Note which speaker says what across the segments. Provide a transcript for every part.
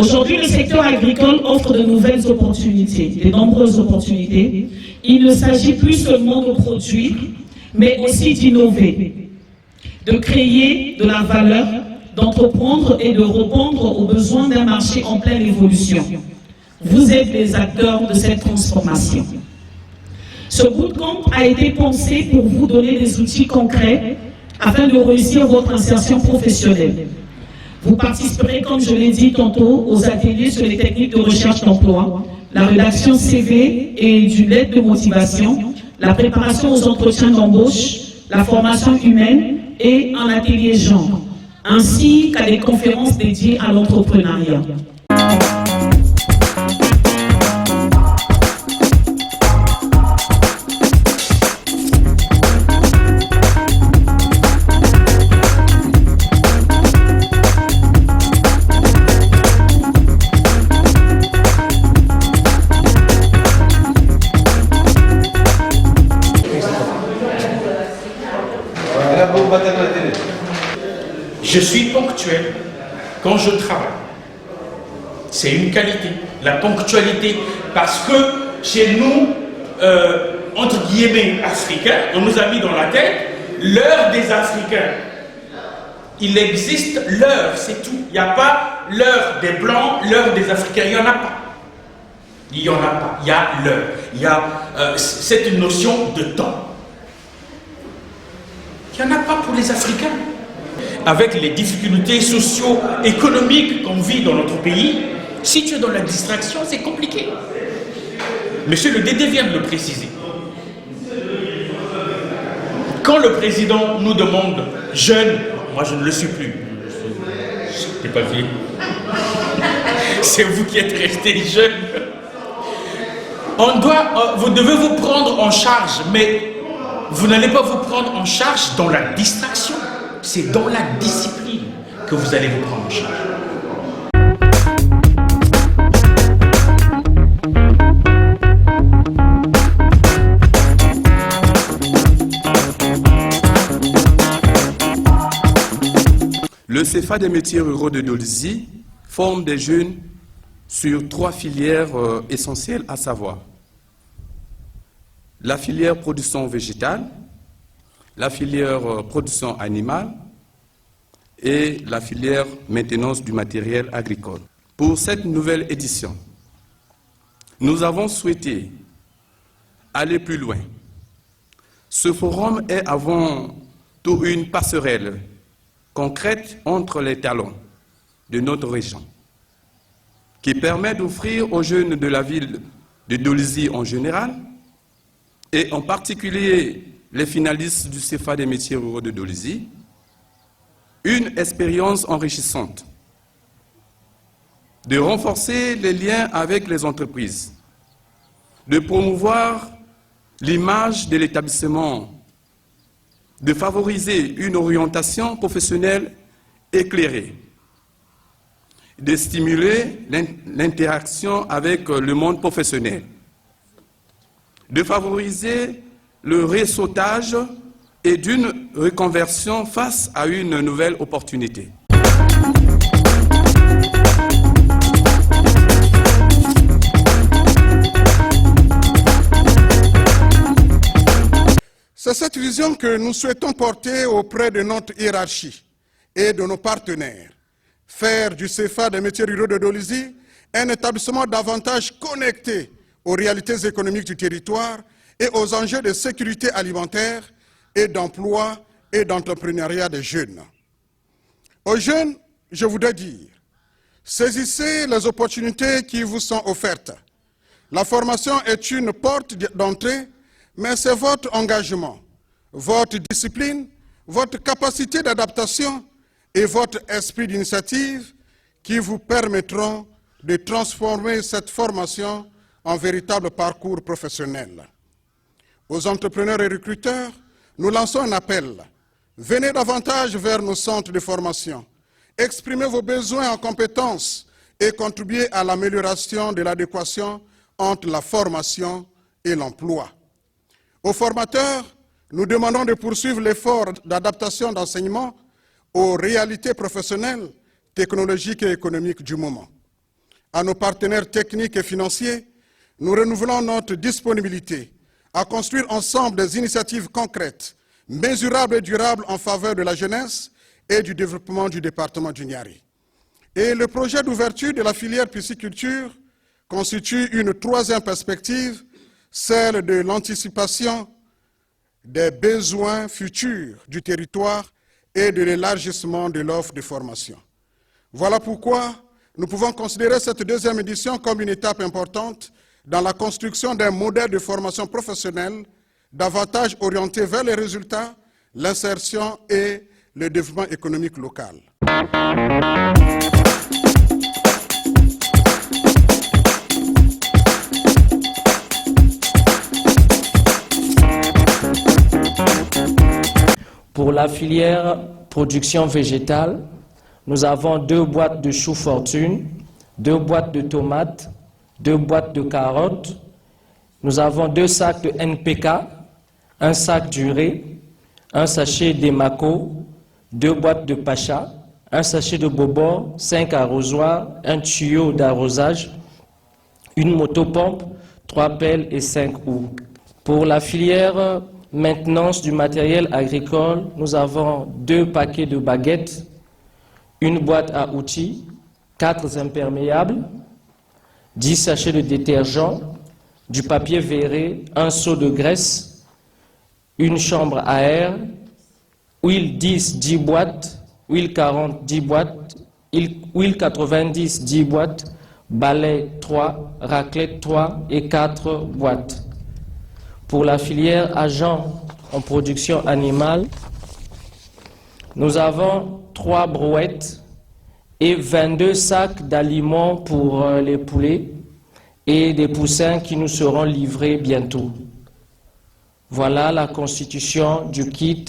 Speaker 1: Aujourd'hui, le secteur agricole offre de nouvelles opportunités, de nombreuses opportunités. Il ne s'agit plus seulement de produire, mais aussi d'innover, de créer de la valeur, d'entreprendre et de répondre aux besoins d'un marché en pleine évolution. Vous êtes les acteurs de cette transformation. Ce bootcamp a été pensé pour vous donner des outils concrets afin de réussir votre insertion professionnelle. Vous participerez, comme je l'ai dit tantôt, aux ateliers sur les techniques de recherche d'emploi, la rédaction CV et d'une lettre de motivation, la préparation aux entretiens d'embauche, la formation humaine et un atelier genre, ainsi qu'à des conférences dédiées à l'entrepreneuriat.
Speaker 2: Je suis ponctuel quand je travaille. C'est une qualité, la ponctualité, parce que chez nous, entre guillemets, Africains, on nous a mis dans la tête l'heure des Africains. Il existe l'heure, c'est tout. Il n'y a pas l'heure des Blancs, l'heure des Africains, il n'y en a pas. Il n'y en a pas, il y a l'heure. Il y a cette notion de temps. Il n'y en a pas pour les Africains. Avec les difficultés socio-économiques qu'on vit dans notre pays, si tu es dans la distraction, c'est compliqué. Monsieur le Dédé vient de le préciser. Quand le président nous demande jeune, moi je ne le suis plus. Je n'ai pas vu. C'est vous qui êtes resté jeune. Vous devez vous prendre en charge, mais vous n'allez pas vous prendre en charge dans la distraction. C'est dans la discipline que vous allez vous prendre en charge.
Speaker 3: Le CFA des métiers ruraux de Dolzy forme des jeunes sur 3 filières essentielles, à savoir la filière production végétale, la filière production animale et la filière maintenance du matériel agricole. Pour cette nouvelle édition, nous avons souhaité aller plus loin. Ce forum est avant tout une passerelle concrète entre les talents de notre région, qui permet d'offrir aux jeunes de la ville de Dolzy en général, et en particulier les finalistes du CFA des métiers ruraux de Dolzy, une expérience enrichissante, de renforcer les liens avec les entreprises, de promouvoir l'image de l'établissement, de favoriser une orientation professionnelle éclairée, de stimuler l'interaction avec le monde professionnel, de favoriser le ressautage et d'une reconversion face à une nouvelle opportunité.
Speaker 4: C'est cette vision que nous souhaitons porter auprès de notre hiérarchie et de nos partenaires. Faire du CFA des métiers ruraux de Dolzy un établissement davantage connecté aux réalités économiques du territoire et aux enjeux de sécurité alimentaire et d'emploi et d'entrepreneuriat des jeunes. Aux jeunes, je voudrais dire, saisissez les opportunités qui vous sont offertes. La formation est une porte d'entrée, mais c'est votre engagement, votre discipline, votre capacité d'adaptation et votre esprit d'initiative qui vous permettront de transformer cette formation en véritable parcours professionnel. Aux entrepreneurs et recruteurs, nous lançons un appel. Venez davantage vers nos centres de formation. Exprimez vos besoins en compétences et contribuez à l'amélioration de l'adéquation entre la formation et l'emploi. Aux formateurs, nous demandons de poursuivre l'effort d'adaptation d'enseignement aux réalités professionnelles, technologiques et économiques du moment. à nos partenaires techniques et financiers, nous renouvelons notre disponibilité à construire ensemble des initiatives concrètes, mesurables et durables en faveur de la jeunesse et du développement du département du Niari. Et le projet d'ouverture de la filière pisciculture constitue une troisième perspective, celle de l'anticipation des besoins futurs du territoire et de l'élargissement de l'offre de formation. Voilà pourquoi nous pouvons considérer cette deuxième édition comme une étape importante dans la construction d'un modèle de formation professionnelle davantage orienté vers les résultats, l'insertion et le développement économique local.
Speaker 5: Pour la filière production végétale, nous avons 2 boîtes de choux fortune, 2 boîtes de tomates, 2 boîtes de carottes. Nous avons 2 sacs de NPK, un sac d'urée, un sachet d'Emaco, 2 boîtes de Pacha, un sachet de Bobor, 5 arrosoirs, un tuyau d'arrosage, une motopompe, 3 pelles et 5 houes. Pour la filière maintenance du matériel agricole, nous avons 2 paquets de baguettes, une boîte à outils, 4 imperméables, 10 sachets de détergent, du papier verré, un seau de graisse, une chambre à air, huile 10, 10 boîtes, huile 40, 10 boîtes, huile 90, 10 boîtes, balai 3, raclette 3 et 4 boîtes. Pour la filière agent en production animale, nous avons 3 brouettes et 22 sacs d'aliments pour les poulets et des poussins qui nous seront livrés bientôt. Voilà la constitution du kit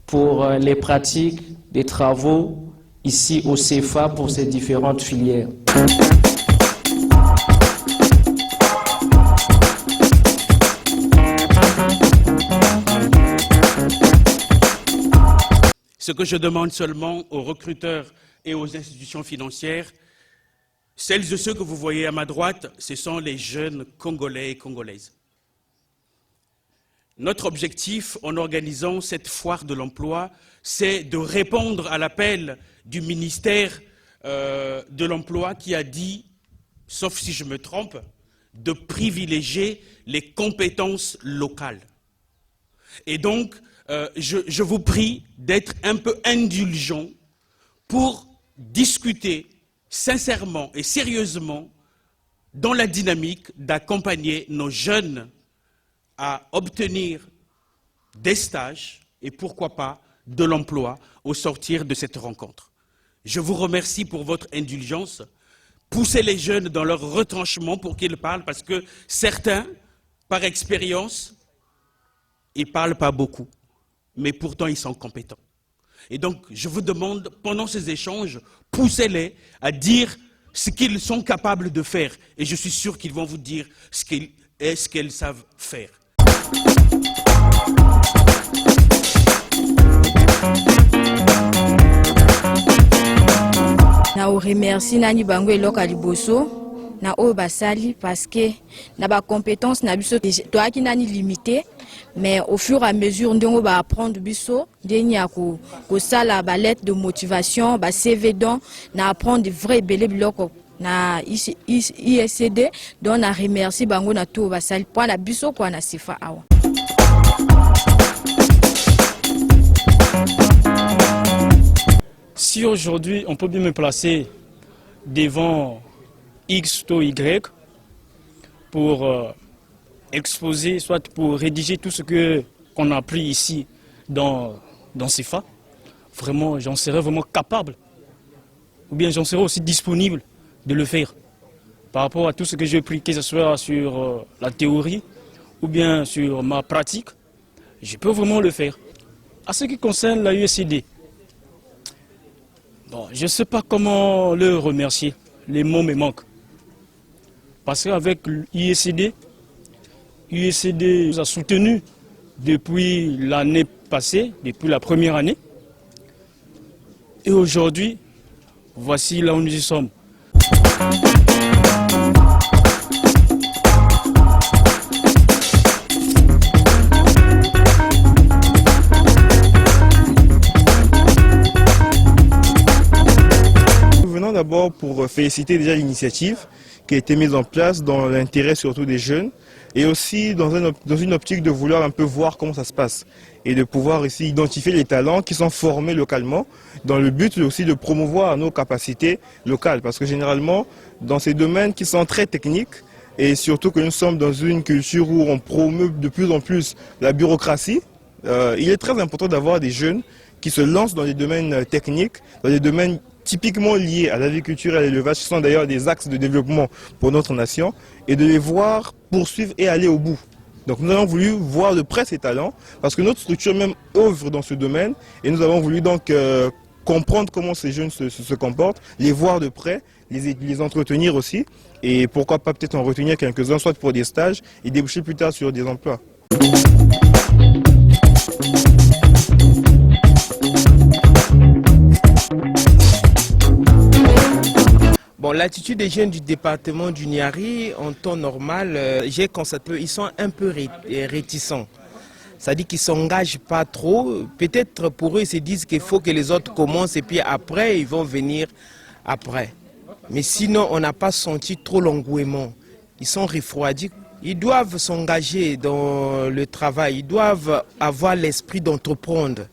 Speaker 5: pour les pratiques des travaux ici au CFA pour ces différentes filières.
Speaker 2: Ce que je demande seulement aux recruteurs et aux institutions financières, celles et ceux que vous voyez à ma droite, ce sont les jeunes Congolais et Congolaises. Notre objectif en organisant cette foire de l'emploi, c'est de répondre à l'appel du ministère de l'Emploi qui a dit, sauf si je me trompe, de privilégier les compétences locales. Et donc, je vous prie d'être un peu indulgents pour discuter sincèrement et sérieusement dans la dynamique d'accompagner nos jeunes à obtenir des stages et pourquoi pas de l'emploi au sortir de cette rencontre. Je vous remercie pour votre indulgence. Poussez les jeunes dans leur retranchement pour qu'ils parlent parce que certains, par expérience, ils ne parlent pas beaucoup, mais pourtant ils sont compétents. Et donc, je vous demande, pendant ces échanges, poussez-les à dire ce qu'ils sont capables de faire. Et je suis sûr qu'ils vont vous dire ce qu'elles savent faire.
Speaker 6: Na remercie Nani Bango et Loka Liboso na o basali parce que na ba compétence na biso toi qui nani limité mais au fur et à mesure ndongo ba apprendre biso ndenya ko sala ba lettre de motivation ba CV don na apprendre de vrai belé biloko na ISCD donc na remercie bango na to basali pour na biso kwa na sifa awa.
Speaker 7: Si aujourd'hui on peut bien me placer devant X ou Y pour exposer, soit pour rédiger tout ce qu'on a appris ici dans CFA, vraiment j'en serais vraiment capable, ou bien j'en serais aussi disponible de le faire par rapport à tout ce que j'ai appris, que ce soit sur la théorie ou bien sur ma pratique, je peux vraiment le faire. À ce qui concerne la USCD, bon, je ne sais pas comment le remercier, les mots me manquent. Parce qu'avec l'USCD nous a soutenus depuis l'année passée, depuis la première année. Et aujourd'hui, voici là où nous y sommes.
Speaker 8: d'abord pour féliciter déjà l'initiative qui a été mise en place dans l'intérêt surtout des jeunes et aussi dans une optique de vouloir un peu voir comment ça se passe et de pouvoir aussi identifier les talents qui sont formés localement dans le but aussi de promouvoir nos capacités locales. Parce que généralement, dans ces domaines qui sont très techniques et surtout que nous sommes dans une culture où on promeut de plus en plus la bureaucratie, il est très important d'avoir des jeunes qui se lancent dans des domaines techniques, dans des domaines typiquement liés à l'agriculture et à l'élevage, qui sont d'ailleurs des axes de développement pour notre nation, et de les voir poursuivre et aller au bout. Donc nous avons voulu voir de près ces talents, parce que notre structure même œuvre dans ce domaine, et nous avons voulu donc comprendre comment ces jeunes se comportent, les voir de près, les entretenir aussi, et pourquoi pas peut-être en retenir quelques-uns, soit pour des stages, et déboucher plus tard sur des emplois.
Speaker 9: Bon, l'attitude des jeunes du département du Niari, en temps normal, j'ai constaté qu'ils sont un peu réticents. C'est-à-dire qu'ils ne s'engagent pas trop. Peut-être pour eux, ils se disent qu'il faut que les autres commencent et puis après, ils vont venir après. Mais sinon, on n'a pas senti trop l'engouement. Ils sont refroidis. Ils doivent s'engager dans le travail. Ils doivent avoir l'esprit d'entreprendre.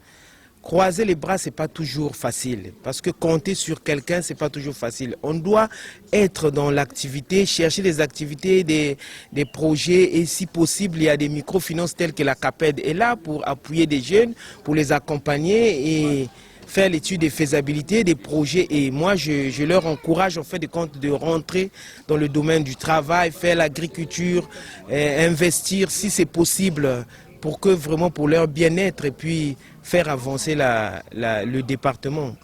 Speaker 9: Croiser les bras, ce n'est pas toujours facile, parce que compter sur quelqu'un, ce n'est pas toujours facile. On doit être dans l'activité, chercher des activités, des projets, et si possible, il y a des microfinances telles que la CAPED est là pour appuyer des jeunes, pour les accompagner et faire l'étude des faisabilités des projets. Et moi, je leur encourage en fin de compte de rentrer dans le domaine du travail, faire l'agriculture, investir si c'est possible, pour que vraiment pour leur bien-être et puis faire avancer le département.